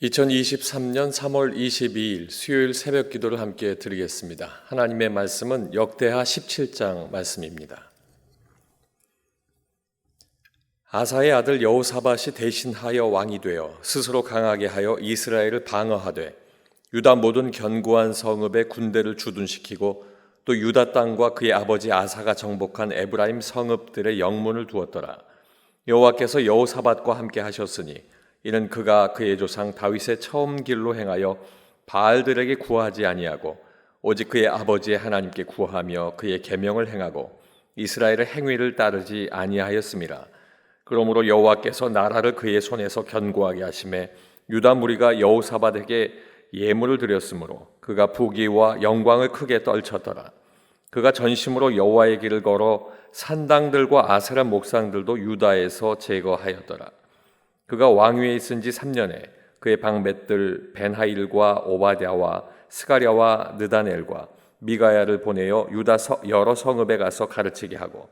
2023년 3월 22일 수요일 새벽 기도를 함께 드리겠습니다. 하나님의 말씀은 역대하 17장 말씀입니다. 아사의 아들 여호사밧이 대신하여 왕이 되어 스스로 강하게 하여 이스라엘을 방어하되 유다 모든 견고한 성읍에 군대를 주둔시키고 또 유다 땅과 그의 아버지 아사가 정복한 에브라임 성읍들의 영문을 두었더라. 여호와께서 여호사밧과 함께 하셨으니 이는 그가 그의 조상 다윗의 처음 길로 행하여 바알들에게 구하지 아니하고 오직 그의 아버지의 하나님께 구하며 그의 계명을 행하고 이스라엘의 행위를 따르지 아니하였음이라. 그러므로 여호와께서 나라를 그의 손에서 견고하게 하심에 유다 무리가 여호사밧에게 예물을 드렸으므로 그가 부귀와 영광을 크게 떨쳤더라. 그가 전심으로 여호와의 길을 걸어 산당들과 아세라 목상들도 유다에서 제거하였더라. 그가 왕위에 있은 지 3년에 그의 방벳들 벤하일과 오바댜와 스가랴와 느다넬과 미가야를 보내어 유다 여러 성읍에 가서 가르치게 하고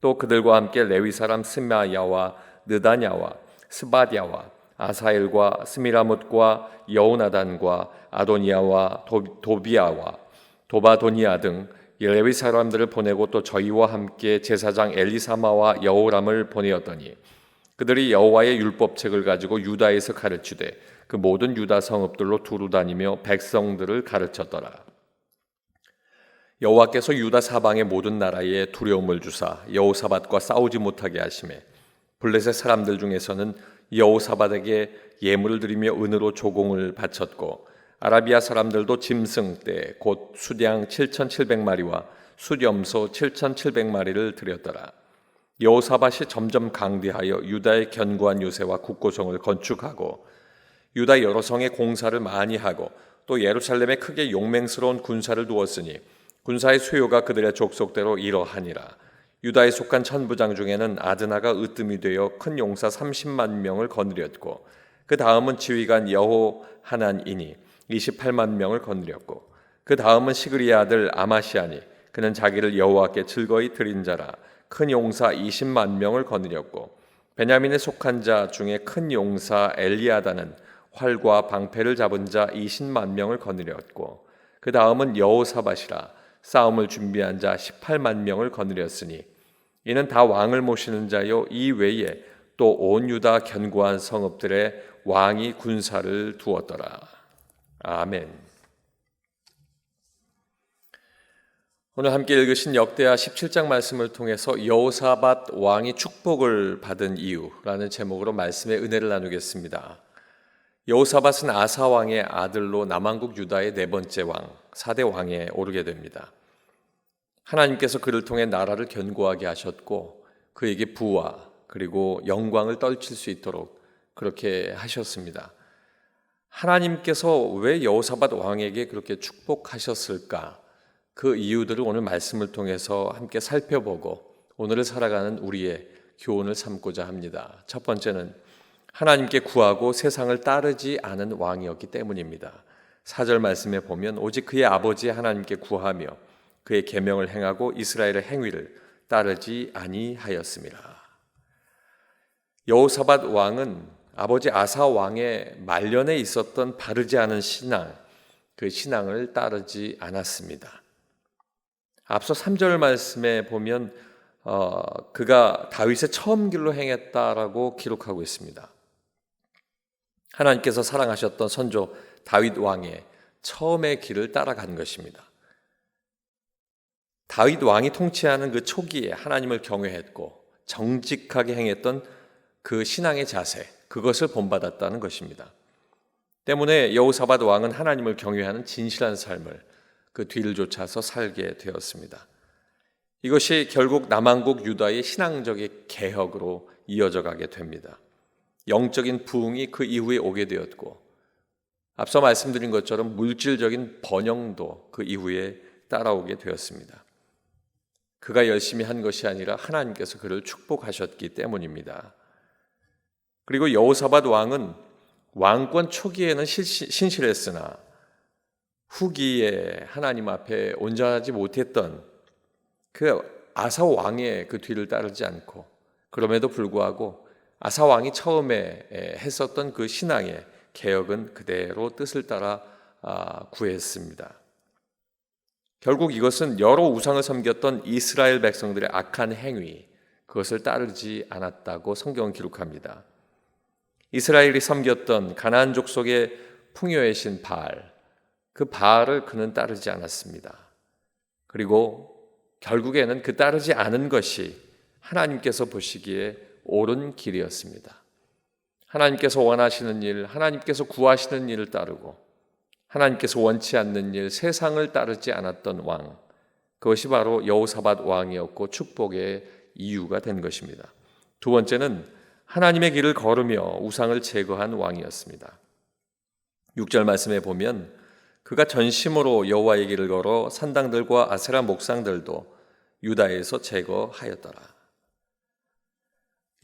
또 그들과 함께 레위 사람 스마야와 느다냐와 스바랴와 아사엘과 스미라못과 여우나단과 아도니아와 도비아와 도바도니아 등 레위 사람들을 보내고 또 저희와 함께 제사장 엘리사마와 여호람을 보내었더니 그들이 여호와의 율법책을 가지고 유다에서 가르치되 그 모든 유다 성읍들로 두루 다니며 백성들을 가르쳤더라. 여호와께서 유다 사방의 모든 나라에 두려움을 주사 여호사밧과 싸우지 못하게 하시매 블레셋 사람들 중에서는 여호사밧에게 예물을 드리며 은으로 조공을 바쳤고 아라비아 사람들도 짐승 떼 곧 수량 7,700마리와 숫염소 7,700마리를 드렸더라. 여호사밧이 점점 강대하여 유다의 견고한 요새와 국고성을 건축하고 유다 여러 성에 공사를 많이 하고 또 예루살렘에 크게 용맹스러운 군사를 두었으니 군사의 수요가 그들의 족속대로 이러하니라. 유다에 속한 천부장 중에는 아드나가 으뜸이 되어 큰 용사 30만 명을 거느렸고 그 다음은 지휘관 여호하난이니 28만 명을 거느렸고 그 다음은 시그리의 아들 아마시아니 그는 자기를 여호와께 즐거이 드린 자라 큰 용사 20만 명을 거느렸고 베냐민에 속한 자 중에 큰 용사 엘리아다는 활과 방패를 잡은 자 20만 명을 거느렸고 그 다음은 여호사밧이라 싸움을 준비한 자 18만 명을 거느렸으니 이는 다 왕을 모시는 자요 이 외에 또 온 유다 견고한 성읍들의 왕이 군사를 두었더라. 아멘. 오늘 함께 읽으신 역대하 17장 말씀을 통해서 여호사밧 왕이 축복을 받은 이유라는 제목으로 말씀의 은혜를 나누겠습니다. 여호사밧은 아사 왕의 아들로 남왕국 유다의 네 번째 왕, 4대 왕에 오르게 됩니다. 하나님께서 그를 통해 나라를 견고하게 하셨고 그에게 부와 그리고 영광을 떨칠 수 있도록 그렇게 하셨습니다. 하나님께서 왜 여호사밧 왕에게 그렇게 축복하셨을까? 그 이유들을 오늘 말씀을 통해서 함께 살펴보고 오늘을 살아가는 우리의 교훈을 삼고자 합니다. 첫 번째는 하나님께 구하고 세상을 따르지 않은 왕이었기 때문입니다. 4절 말씀에 보면 오직 그의 아버지 하나님께 구하며 그의 계명을 행하고 이스라엘의 행위를 따르지 아니하였습니다. 여호사밧 왕은 아버지 아사 왕의 말년에 있었던 바르지 않은 신앙, 그 신앙을 따르지 않았습니다. 앞서 3절 말씀에 보면 그가 다윗의 처음 길로 행했다라고 기록하고 있습니다. 하나님께서 사랑하셨던 선조 다윗 왕의 처음의 길을 따라간 것입니다. 다윗 왕이 통치하는 그 초기에 하나님을 경외했고 정직하게 행했던 그 신앙의 자세, 그것을 본받았다는 것입니다. 때문에 여호사밧 왕은 하나님을 경외하는 진실한 삶을 그 뒤를 쫓아서 살게 되었습니다. 이것이 결국 남왕국 유다의 신앙적인 개혁으로 이어져 가게 됩니다. 영적인 부흥이 그 이후에 오게 되었고 앞서 말씀드린 것처럼 물질적인 번영도 그 이후에 따라오게 되었습니다. 그가 열심히 한 것이 아니라 하나님께서 그를 축복하셨기 때문입니다. 그리고 여호사밧 왕은 왕권 초기에는 신실했으나 후기에 하나님 앞에 온전하지 못했던 그 아사 왕의 그 뒤를 따르지 않고 그럼에도 불구하고 아사 왕이 처음에 했었던 그 신앙의 개혁은 그대로 뜻을 따라 구했습니다. 결국 이것은 여러 우상을 섬겼던 이스라엘 백성들의 악한 행위, 그것을 따르지 않았다고 성경은 기록합니다. 이스라엘이 섬겼던 가나안 족속의 풍요의 신 바알, 그 바알을 그는 따르지 않았습니다. 그리고 결국에는 그 따르지 않은 것이 하나님께서 보시기에 옳은 길이었습니다. 하나님께서 원하시는 일, 하나님께서 구하시는 일을 따르고 하나님께서 원치 않는 일, 세상을 따르지 않았던 왕, 그것이 바로 여호사밧 왕이었고 축복의 이유가 된 것입니다. 두 번째는 하나님의 길을 걸으며 우상을 제거한 왕이었습니다. 6절 말씀에 보면 그가 전심으로 여호와의 길을 걸어 산당들과 아세라 목상들도 유다에서 제거하였더라.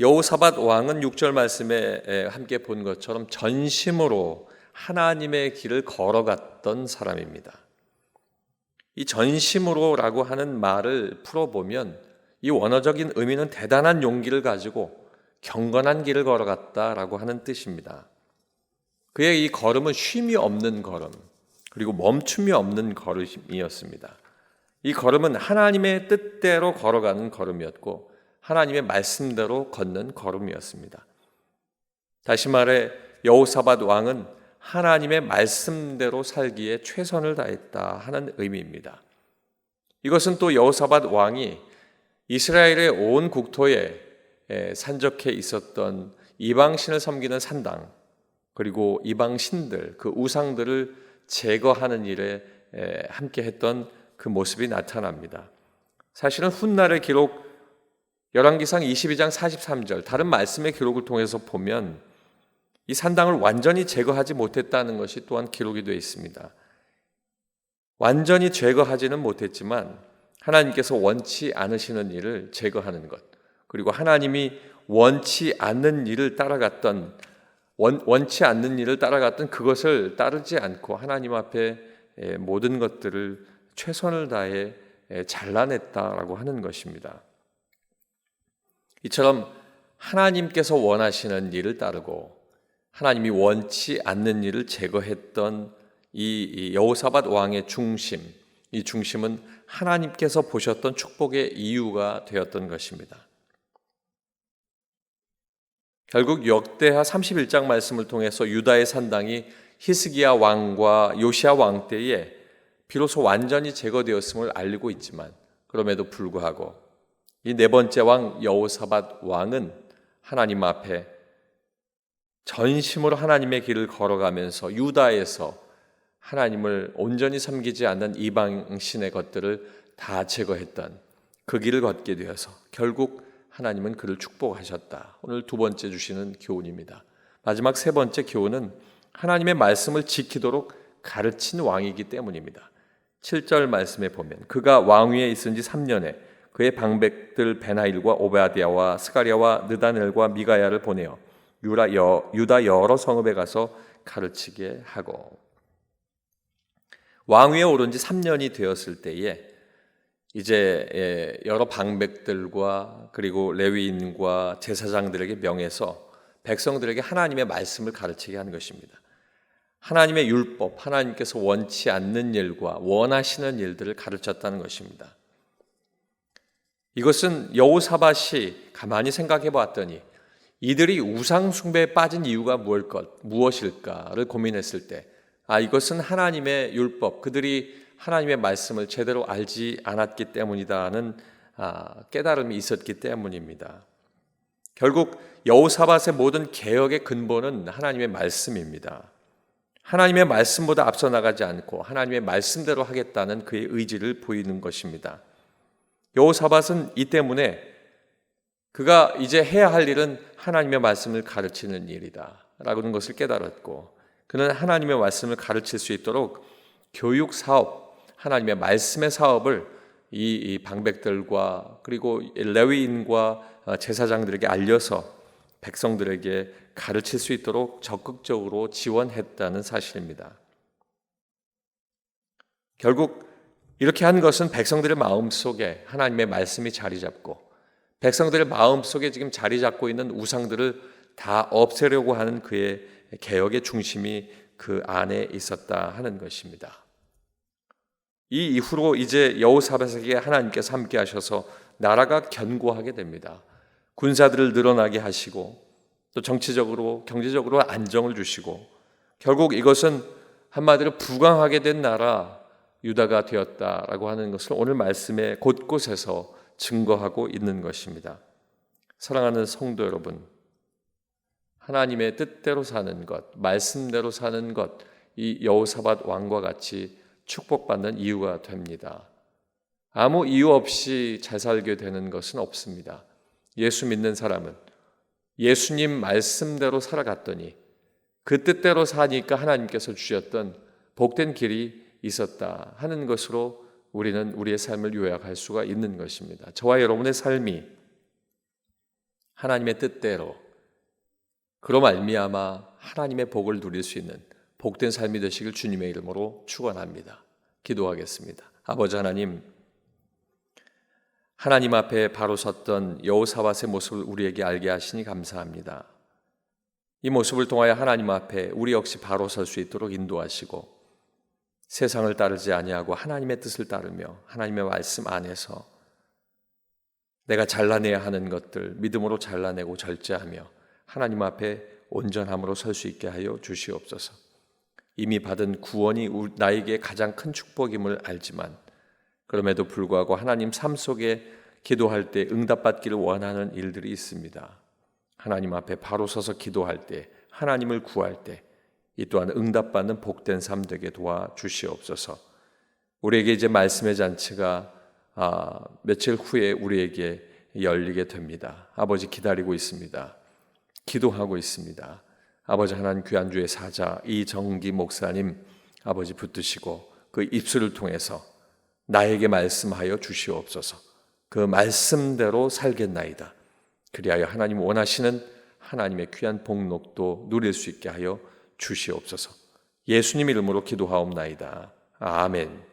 여호사밧 왕은 6절 말씀에 함께 본 것처럼 전심으로 하나님의 길을 걸어갔던 사람입니다. 이 전심으로라고 하는 말을 풀어보면 이 원어적인 의미는 대단한 용기를 가지고 경건한 길을 걸어갔다라고 하는 뜻입니다. 그의 이 걸음은 쉼이 없는 걸음, 그리고 멈춤이 없는 걸음이었습니다. 이 걸음은 하나님의 뜻대로 걸어가는 걸음이었고 하나님의 말씀대로 걷는 걸음이었습니다. 다시 말해 여호사밧 왕은 하나님의 말씀대로 살기에 최선을 다했다 하는 의미입니다. 이것은 또 여호사밧 왕이 이스라엘의 온 국토에 산적해 있었던 이방신을 섬기는 산당, 그리고 이방신들, 그 우상들을 제거하는 일에 함께 했던 그 모습이 나타납니다. 사실은 훗날의 기록 열왕기상 22장 43절 다른 말씀의 기록을 통해서 보면 이 산당을 완전히 제거하지 못했다는 것이 또한 기록이 되어 있습니다. 완전히 제거하지는 못했지만 하나님께서 원치 않으시는 일을 제거하는 것, 그리고 하나님이 원치 않는 일을 따라갔던 그것을 따르지 않고 하나님 앞에 모든 것들을 최선을 다해 잘라냈다라고 하는 것입니다. 이처럼 하나님께서 원하시는 일을 따르고 하나님이 원치 않는 일을 제거했던 이 여호사밧 왕의 중심, 이 중심은 하나님께서 보셨던 축복의 이유가 되었던 것입니다. 결국 역대하 31장 말씀을 통해서 유다의 산당이 히스기야 왕과 요시야 왕 때에 비로소 완전히 제거되었음을 알리고 있지만 그럼에도 불구하고 이 네 번째 왕 여호사밧 왕은 하나님 앞에 전심으로 하나님의 길을 걸어가면서 유다에서 하나님을 온전히 섬기지 않는 이방신의 것들을 다 제거했던 그 길을 걷게 되어서 결국 하나님은 그를 축복하셨다. 오늘 두 번째 주시는 교훈입니다. 마지막 세 번째 교훈은 하나님의 말씀을 지키도록 가르친 왕이기 때문입니다. 7절 말씀에 보면 그가 왕위에 있은 지 3년에 그의 방백들 베나일과 오베아디아와 스가랴와 느다넬과 미가야를 보내어 유다 여러 성읍에 가서 가르치게 하고, 왕위에 오른 지 3년이 되었을 때에 이제 여러 방백들과 그리고 레위인과 제사장들에게 명해서 백성들에게 하나님의 말씀을 가르치게 하는 것입니다. 하나님의 율법, 하나님께서 원치 않는 일과 원하시는 일들을 가르쳤다는 것입니다. 이것은 여호사밧이 가만히 생각해 보았더니 이들이 우상 숭배에 빠진 이유가 무엇일까를 고민했을 때 이것은 하나님의 율법, 그들이 하나님의 말씀을 제대로 알지 않았기 때문이다는 깨달음이 있었기 때문입니다. 결국 여호사밧의 모든 개혁의 근본은 하나님의 말씀입니다. 하나님의 말씀보다 앞서 나가지 않고 하나님의 말씀대로 하겠다는 그의 의지를 보이는 것입니다. 여호사밧은 이 때문에 그가 이제 해야 할 일은 하나님의 말씀을 가르치는 일이다 라는 것을 깨달았고, 그는 하나님의 말씀을 가르칠 수 있도록 교육 사업, 하나님의 말씀의 사업을 이 방백들과 그리고 레위인과 제사장들에게 알려서 백성들에게 가르칠 수 있도록 적극적으로 지원했다는 사실입니다. 결국 이렇게 한 것은 백성들의 마음속에 하나님의 말씀이 자리 잡고 백성들의 마음속에 지금 자리 잡고 있는 우상들을 다 없애려고 하는 그의 개혁의 중심이 그 안에 있었다 하는 것입니다. 이 이후로 이제 여호사밧에게 하나님께서 함께 하셔서 나라가 견고하게 됩니다. 군사들을 늘어나게 하시고 또 정치적으로 경제적으로 안정을 주시고 결국 이것은 한마디로 부강하게 된 나라 유다가 되었다라고 하는 것을 오늘 말씀에 곳곳에서 증거하고 있는 것입니다. 사랑하는 성도 여러분, 하나님의 뜻대로 사는 것, 말씀대로 사는 것, 이 여호사밧 왕과 같이 축복받는 이유가 됩니다. 아무 이유 없이 잘 살게 되는 것은 없습니다. 예수 믿는 사람은 예수님 말씀대로 살아갔더니 그 뜻대로 사니까 하나님께서 주셨던 복된 길이 있었다 하는 것으로 우리는 우리의 삶을 요약할 수가 있는 것입니다. 저와 여러분의 삶이 하나님의 뜻대로 그로 말미암아 하나님의 복을 누릴 수 있는 복된 삶이 되시길 주님의 이름으로 축원합니다. 기도하겠습니다. 아버지 하나님, 하나님 앞에 바로 섰던 여호사밧의 모습을 우리에게 알게 하시니 감사합니다. 이 모습을 통하여 하나님 앞에 우리 역시 바로 설 수 있도록 인도하시고 세상을 따르지 아니하고 하나님의 뜻을 따르며 하나님의 말씀 안에서 내가 잘라내야 하는 것들 믿음으로 잘라내고 절제하며 하나님 앞에 온전함으로 설 수 있게 하여 주시옵소서. 이미 받은 구원이 나에게 가장 큰 축복임을 알지만 그럼에도 불구하고 하나님 삶 속에 기도할 때 응답받기를 원하는 일들이 있습니다. 하나님 앞에 바로 서서 기도할 때 하나님을 구할 때 이 또한 응답받는 복된 삶 되게 도와주시옵소서. 우리에게 이제 말씀의 잔치가 며칠 후에 우리에게 열리게 됩니다. 아버지 기다리고 있습니다. 기도하고 있습니다. 아버지 하나님 귀한 주의 사자 이정기 목사님 아버지 붙드시고 그 입술을 통해서 나에게 말씀하여 주시옵소서. 그 말씀대로 살겠나이다. 그리하여 하나님 원하시는 하나님의 귀한 복록도 누릴 수 있게 하여 주시옵소서. 예수님 이름으로 기도하옵나이다. 아멘.